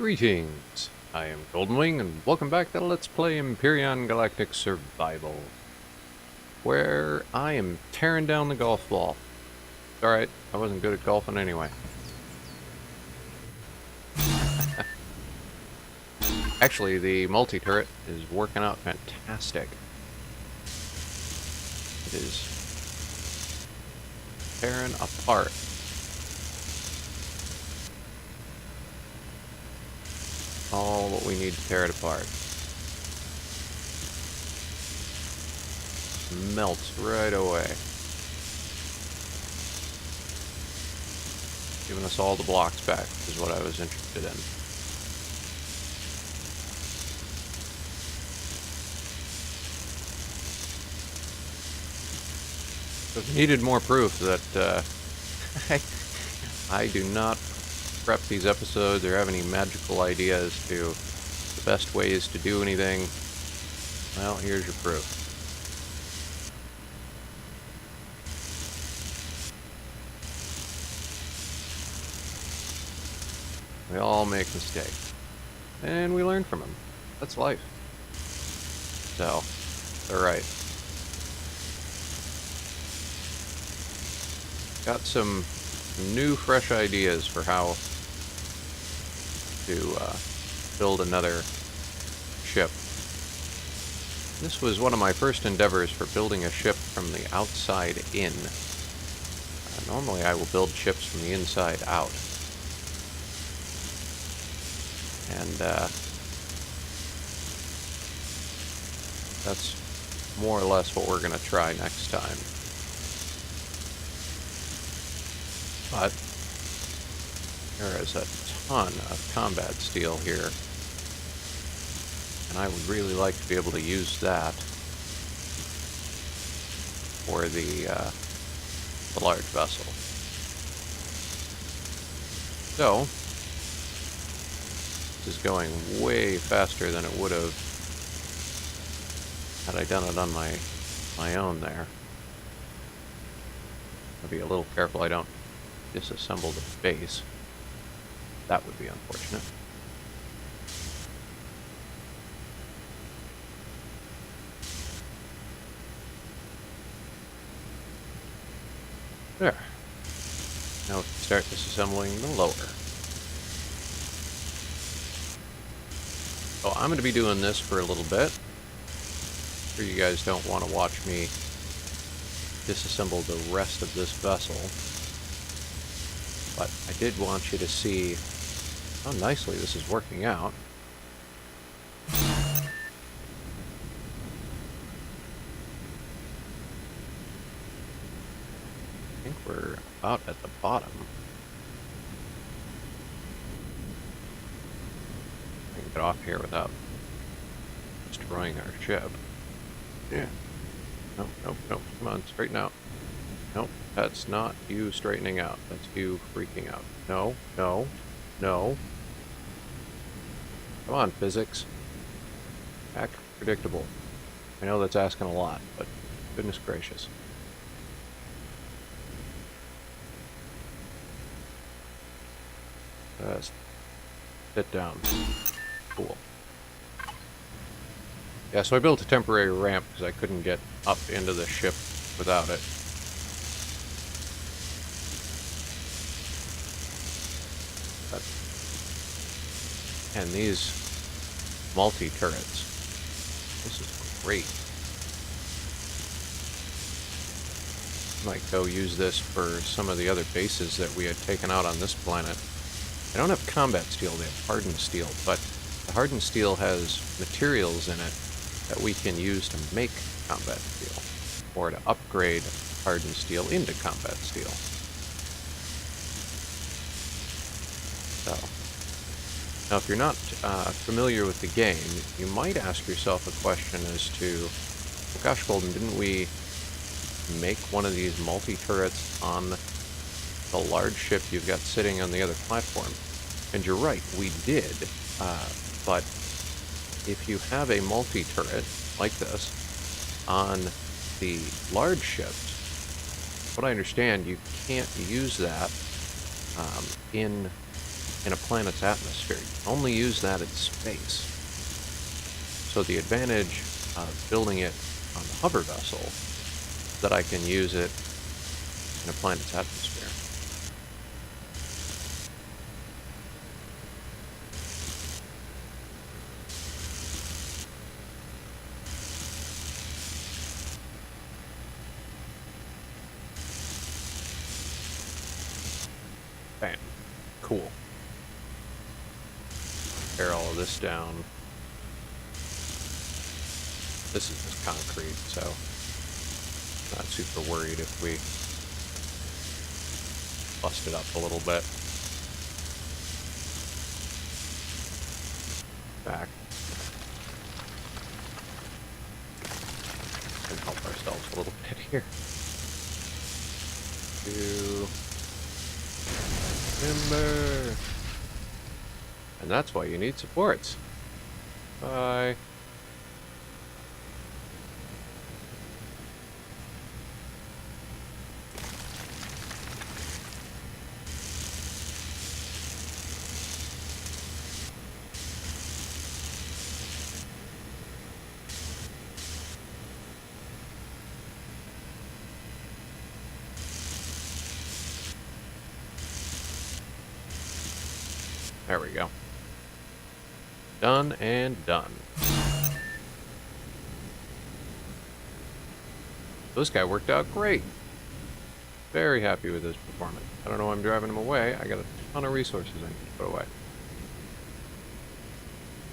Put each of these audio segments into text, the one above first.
Greetings, I am Goldenwing, and welcome back to Let's Play Empyrion Galactic Survival, where I am tearing down the golf ball. Alright, I wasn't good at golfing anyway. Actually, the multi-turret is working out fantastic. It is tearing apart. All what we need to tear it apart. Melts right away. Giving us all the blocks back is what I was interested in. I've needed more proof that I do not prep these episodes or have any magical ideas to the best ways to do anything. Well, here's your proof. We all make mistakes, and we learn from them. That's life. So, alright. Got some new, fresh ideas for how to build another ship. This was one of my first endeavors for building a ship from the outside in. Normally I will build ships from the inside out. And that's more or less what we're going to try next time. But there is a ton of combat steel here, and I would really like to be able to use that for the large vessel. So, this is going way faster than it would have had I done it on my own there. I'll be a little careful I don't disassemble the base. That would be unfortunate. There. Now we can start disassembling the lower. So I'm going to be doing this for a little bit. I'm sure you guys don't want to watch me disassemble the rest of this vessel. But I did want you to see how nicely this is working out. I think we're about at the bottom. I can get off here without destroying our ship. Yeah. Nope, nope, nope. Come on, straighten out. Nope, that's not you straightening out. That's you freaking out. No, no, no. Come on, physics. Act predictable. I know that's asking a lot, but goodness gracious. Sit down. Cool. Yeah, so I built a temporary ramp because I couldn't get up into the ship without it. And these multi-turrets, this is great. Might go use this for some of the other bases that we had taken out on this planet. I don't have combat steel, they have hardened steel, but the hardened steel has materials in it that we can use to make combat steel, or to upgrade hardened steel into combat steel. So, now if you're not familiar with the game, you might ask yourself a question as to, well, gosh, Golden, didn't we make one of these multi-turrets on the large ship you've got sitting on the other platform? And you're right, we did, but if you have a multi-turret like this on the large ships, what I understand, you can't use that in in a planet's atmosphere. You can only use that in space. So the advantage of building it on the hover vessel is that I can use it in a planet's atmosphere. Bam. Cool. Tear all of this down. This is just concrete, so not super worried if we bust it up a little bit. Back. And help ourselves a little bit here. Timber. And that's why you need supports. Bye. There we go. Done and done. This guy worked out great. Very happy with his performance. I don't know why I'm driving him away. I got a ton of resources I need to put away.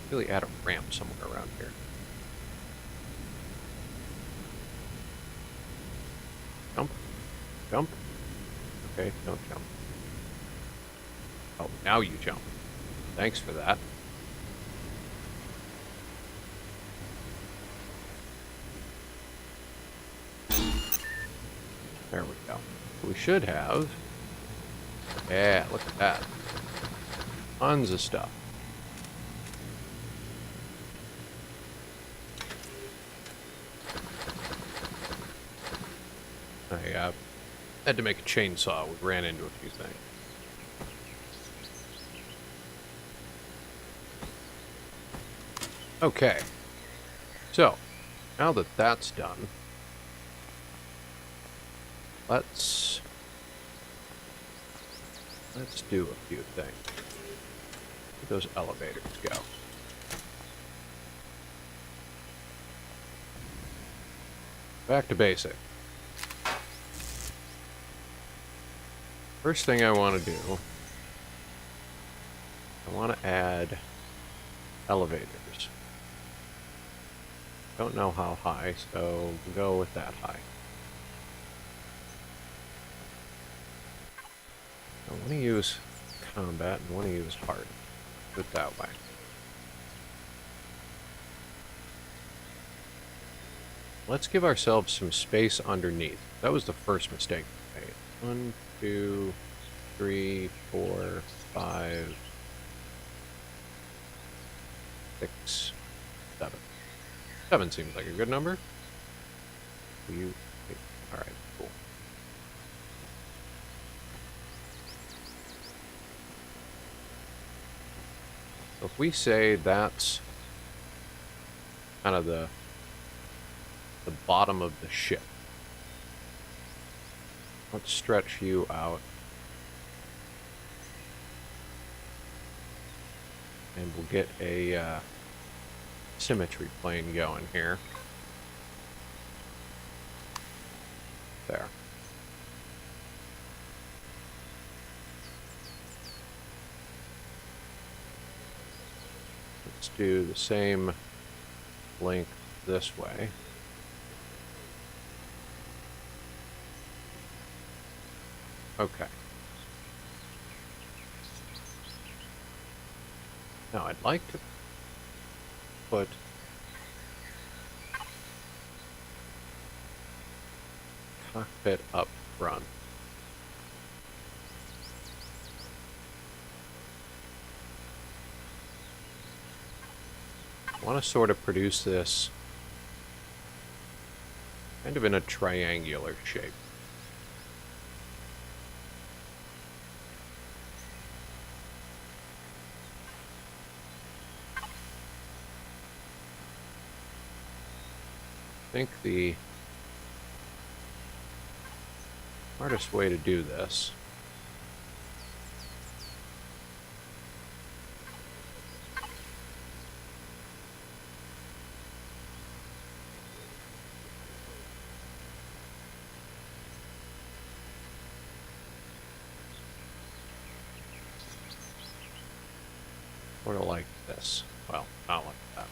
Really add a ramp somewhere around here. Jump. Jump. Okay, don't jump. Oh, now you jump. Thanks for that. There we go. We should have... Yeah, look at that. Tons of stuff. I had to make a chainsaw. We ran into a few things. Okay. So, now that that's done, let's do a few things. Where'd those elevators go? Back to basic. First thing I want to do, I want to add elevators. Don't know how high, so we'll go with that high. I want to use combat and want to use heart. Do it that way. Let's give ourselves some space underneath. That was the first mistake we made. 1, 2, 3, 4, 5, 6, 7. 7 seems like a good number. Alright, cool. So if we say that's kind of the bottom of the ship, let's stretch you out. And we'll get a symmetry plane going here. There. Let's do the same length this way. Okay. Now I'd like to put cockpit up front. I want to sort of produce this kind of in a triangular shape. think the smartest way to do this sort of like this. Well, not like that.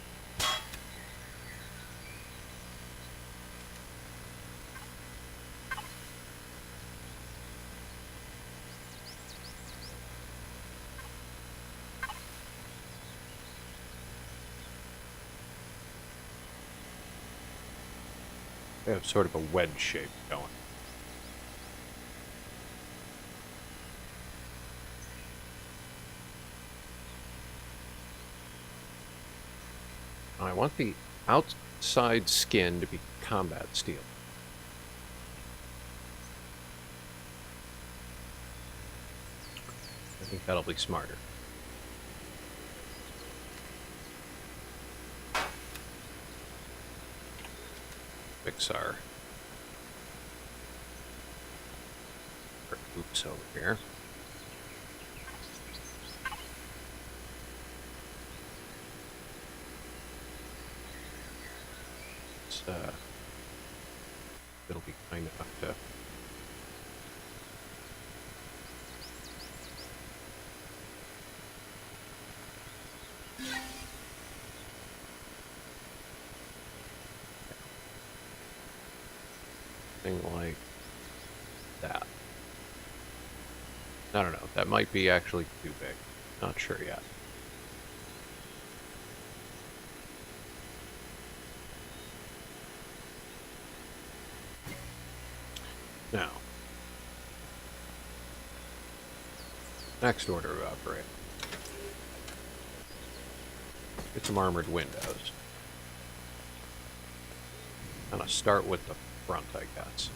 They have sort of a wedge shape going. I want the outside skin to be combat steel. I think that'll be smarter. Fix our oops over here. It'll be kind enough to thing like that. I don't know. That might be actually too big. Not sure yet. Now, next order of operation. Get some armored windows. I'm gonna start with the front, I guess.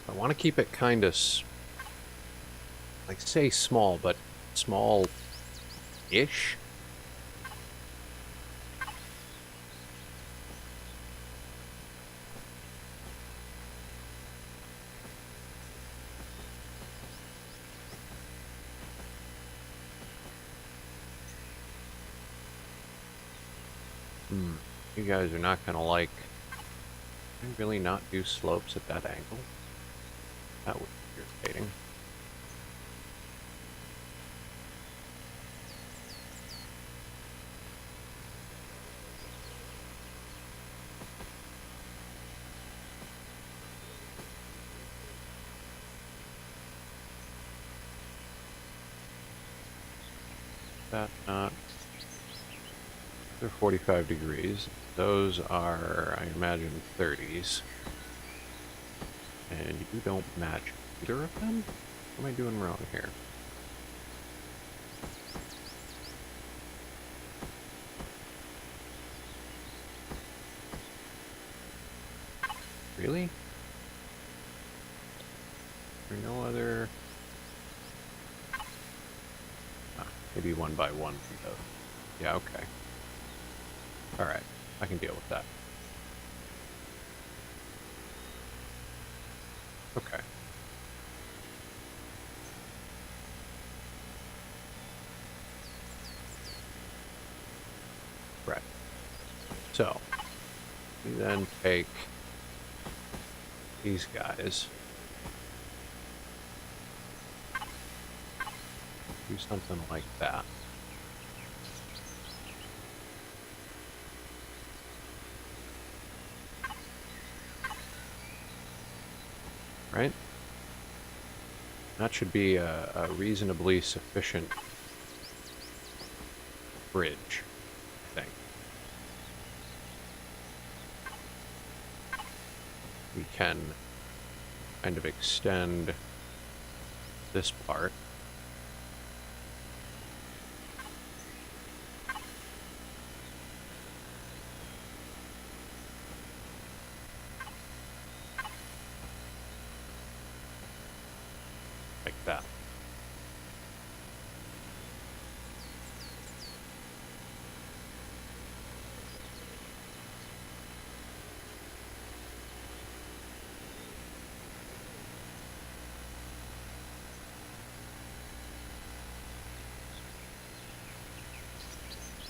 I want to keep it kind of, like, say small, but small-ish. You guys are not gonna like. Can I really not do slopes at that angle? That would be irritating. That not. They're 45 degrees. Those are, I imagine, 30s. And you don't match either of them? What am I doing wrong here? Really? There no other... maybe one by one for those. Yeah, okay. Alright, I can deal with that. Okay. Right. So, we then take these guys. Do something like that. Right? That should be a reasonably sufficient bridge, I think. We can kind of extend this part.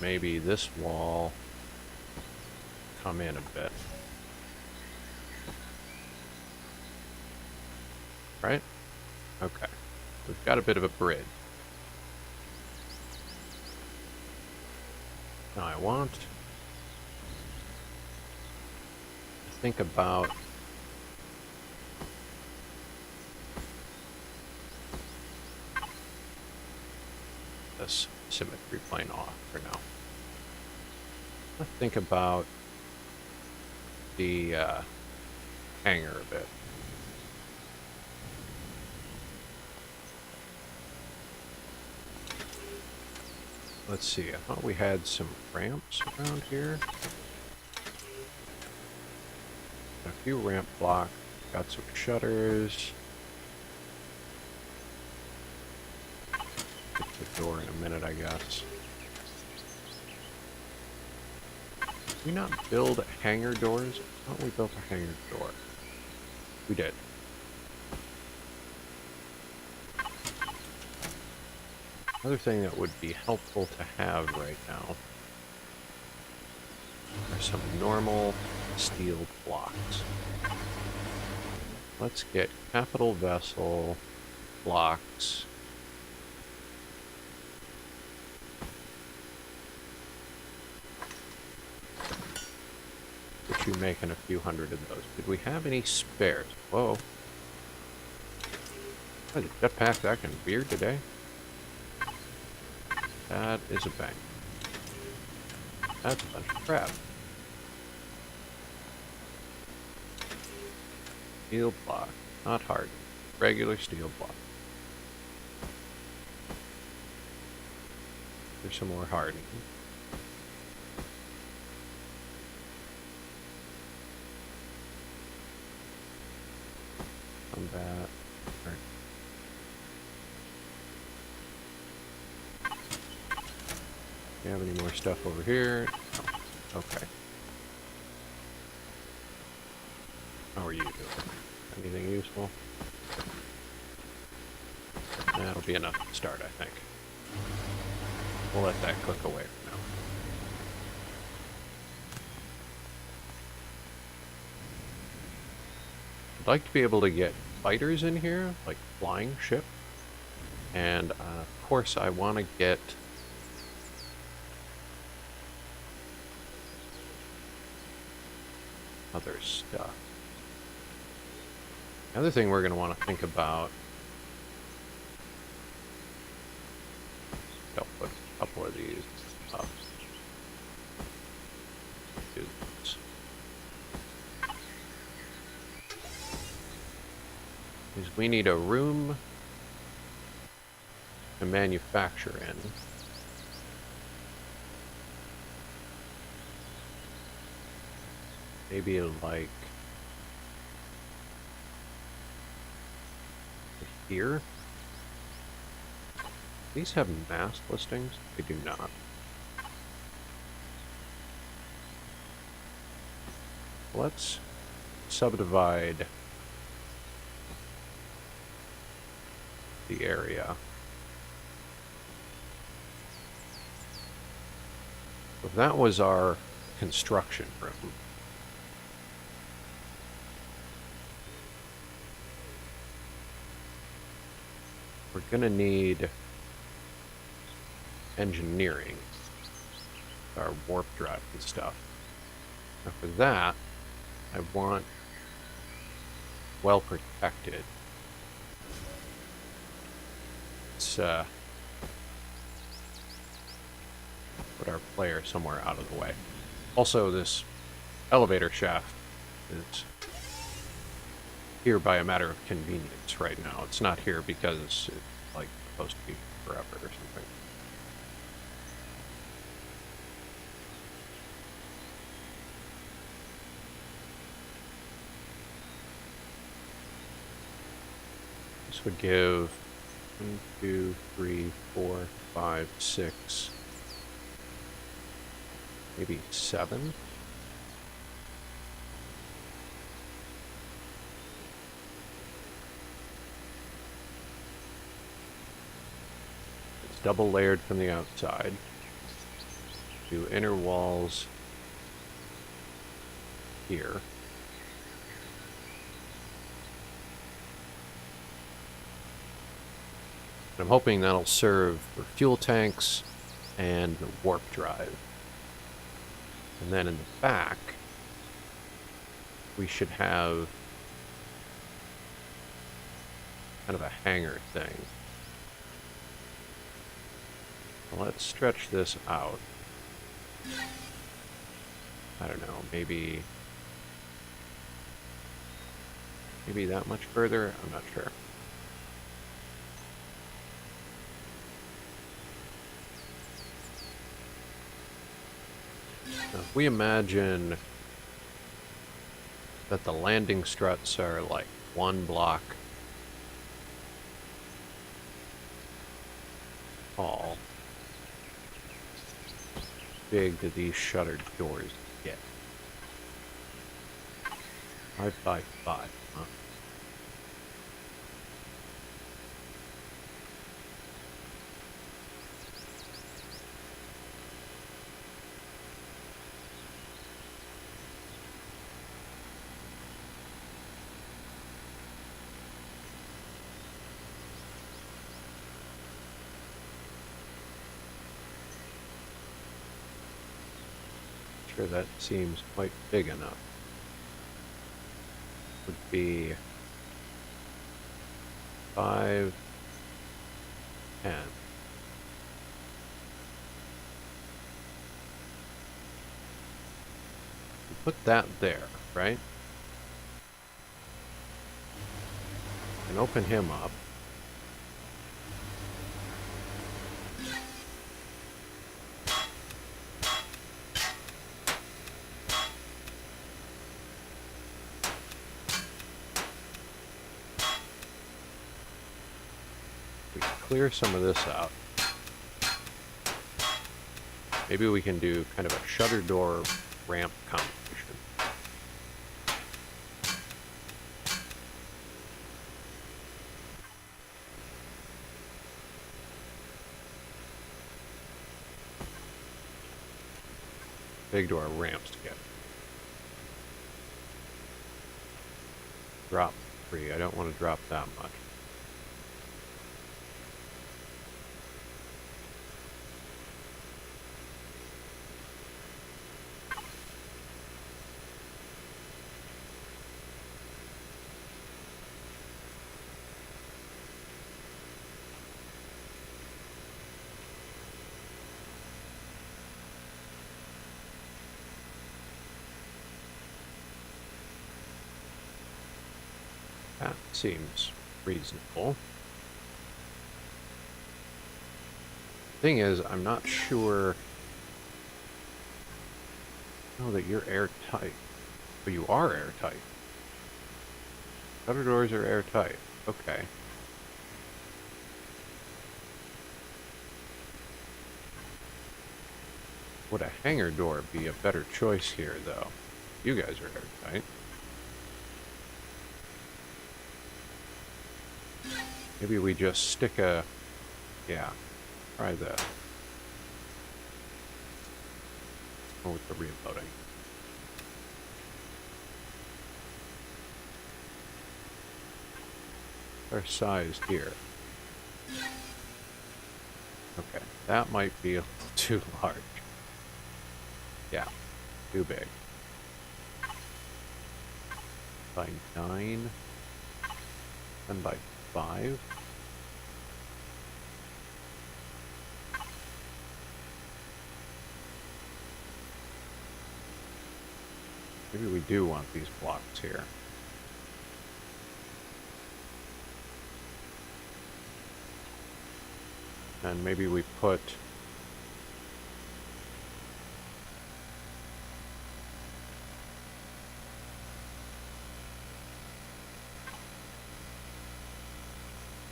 maybe this wall come in a bit. Right? Okay. We've got a bit of a bridge. Now I want to think about this symmetry plane off for now. Let's think about the hangar a bit. Let's see, I thought we had some ramps around here. A few ramp blocks, got some shutters. Get the door in a minute, I guess. Did we not build hangar doors? I thought we built a hangar door. We did. Another thing that would be helpful to have right now are some normal steel blocks. Let's get capital vessel blocks. Which you making a few hundred of those. Did we have any spares? Whoa. Oh, the jetpack acting weird today. That is a bank. That's a bunch of crap. Steel block, not hard. Regular steel block. There's some more hardening. Combat. Right. Do you have any more stuff over here? No. Okay. How are you doing? Anything useful? That'll be enough to start, I think. We'll let that cook away for now. I'd like to be able to get fighters in here, like flying ship. And of course I want to get other stuff. The other thing we're going to want to think about, I'll put a couple of these up. Do this. Is we need a room to manufacture in. Maybe like here. These have mass listings? They do not. Let's subdivide the area. So that was our construction room. We're gonna need engineering, our warp drive and stuff. Now for that, I want well protected. Let's put our player somewhere out of the way. Also, this elevator shaft is here by a matter of convenience right now. It's not here because it's like supposed to be forever or something. This would give 1, 2, 3, 4, 5, 6, maybe 7. Double layered from the outside. do inner walls here. I'm hoping that'll serve for fuel tanks and the warp drive. And then in the back, we should have kind of a hangar thing. So let's stretch this out. I don't know, maybe that much further? I'm not sure. Now, if we imagine that the landing struts are like one block tall, how big do these shuttered doors get? 5 by 5, huh? Sure, that seems quite big enough. Would be 5, 10. Put that there, right? And open him up. We can clear some of this out. Maybe we can do kind of a shutter door ramp combination. Big door ramps together. Drop 3. I don't want to drop that much. That seems reasonable. Thing is, I'm not sure. Oh, that you're airtight. But you are airtight. Shutter doors are airtight. Okay. Would a hangar door be a better choice here, though? You guys are airtight. Maybe we just stick a... Yeah, try that. Oh, with the reloading. They're sized here. Okay, that might be a little too large. Yeah, too big. By 9, and by 5. Maybe we do want these blocks here. And maybe we put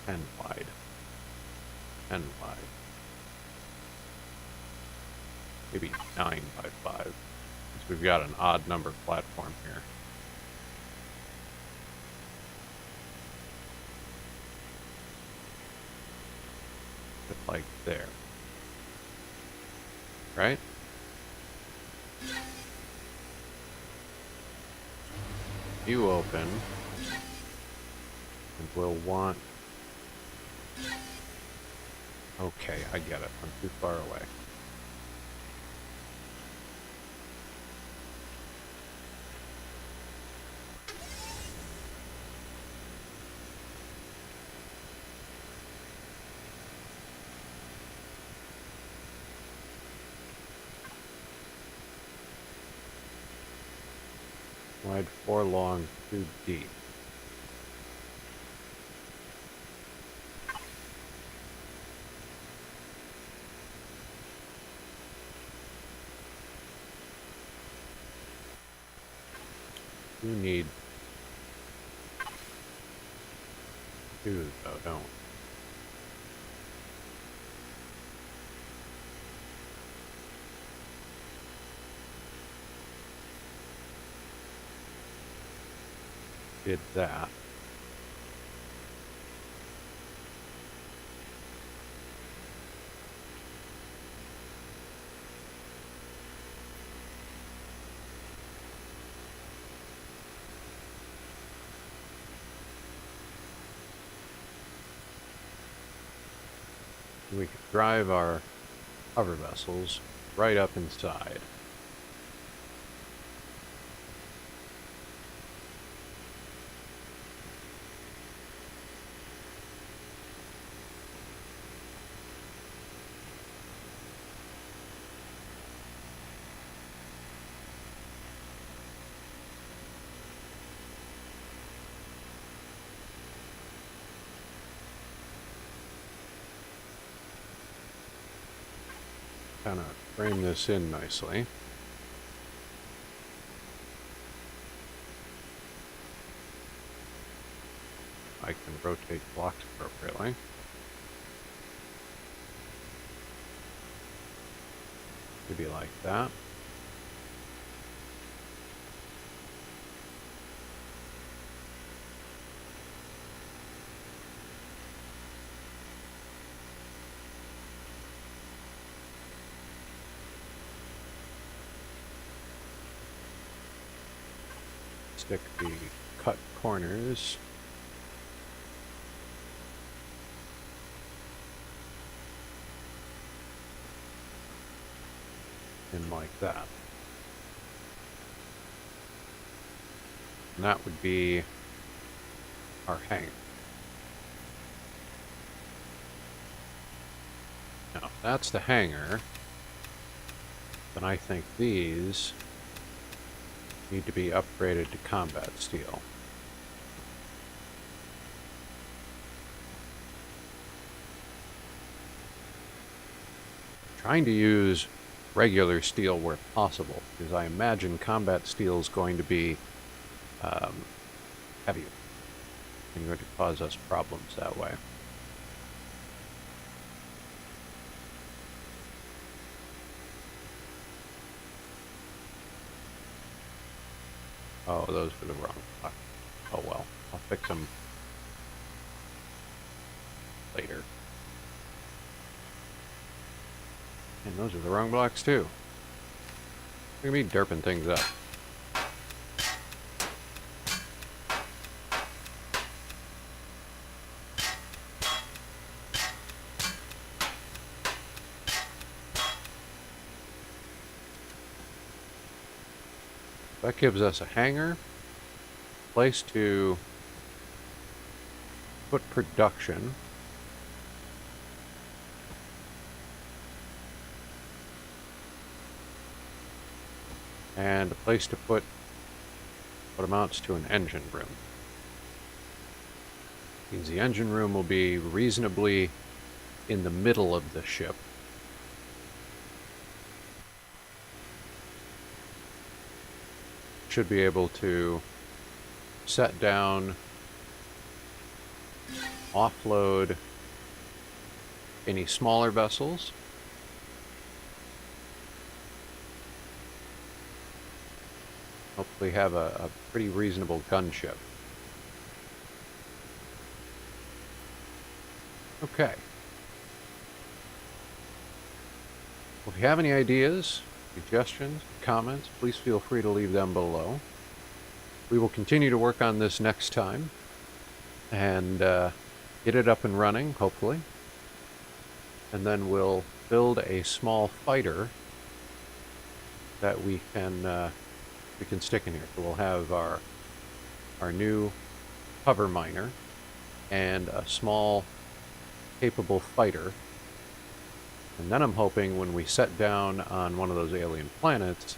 and wide. And wide. Maybe 9 by 5. Because we've got an odd number platform here. Like there. Right? You open, and we'll want... Okay, I get it. I'm too far away. Wide 4 long, 2 deep. You need 2 though, don't. Did that. We could drive our hover vessels right up inside. Kind of frame this in nicely. I can rotate blocks appropriately. Maybe like that. Stick the cut corners in like that. And that would be our hangar. Now, if that's the hangar, then I think these need to be upgraded to combat steel. Trying to use regular steel where possible, because I imagine combat steel is going to be heavier and going to cause us problems that way. Oh, those were the wrong blocks. Oh well, I'll fix them later. And those are the wrong blocks too. Look at me derping things up. That gives us a hangar, place to put production, and a place to put what amounts to an engine room. Means the engine room will be reasonably in the middle of the ship. Should be able to set down, offload any smaller vessels, hopefully have a pretty reasonable gunship. Okay. Well, if you have any ideas suggestions, comments, please feel free to leave them below. We will continue to work on this next time and get it up and running, hopefully. And then we'll build a small fighter that we can stick in here. So we'll have our new hover miner and a small capable fighter. And then I'm hoping when we set down on one of those alien planets,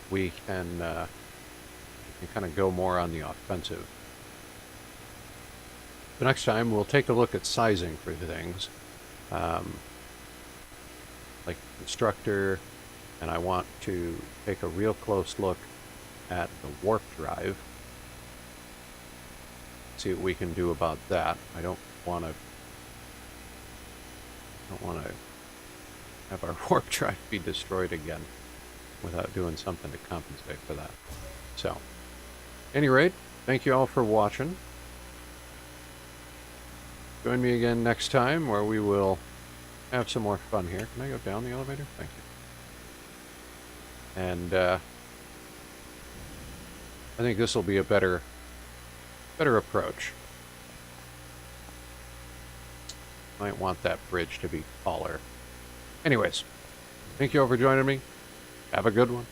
we can kind of go more on the offensive. The next time we'll take a look at sizing for things, like constructor, and I want to take a real close look at the warp drive. See what we can do about that. I don't want to have our warp drive be destroyed again without doing something to compensate for that. So, at any rate, thank you all for watching. Join me again next time where we will have some more fun here. Can I go down the elevator? Thank you. And I think this will be a better approach. Might want that bridge to be taller. Anyways, thank you all for joining me. Have a good one.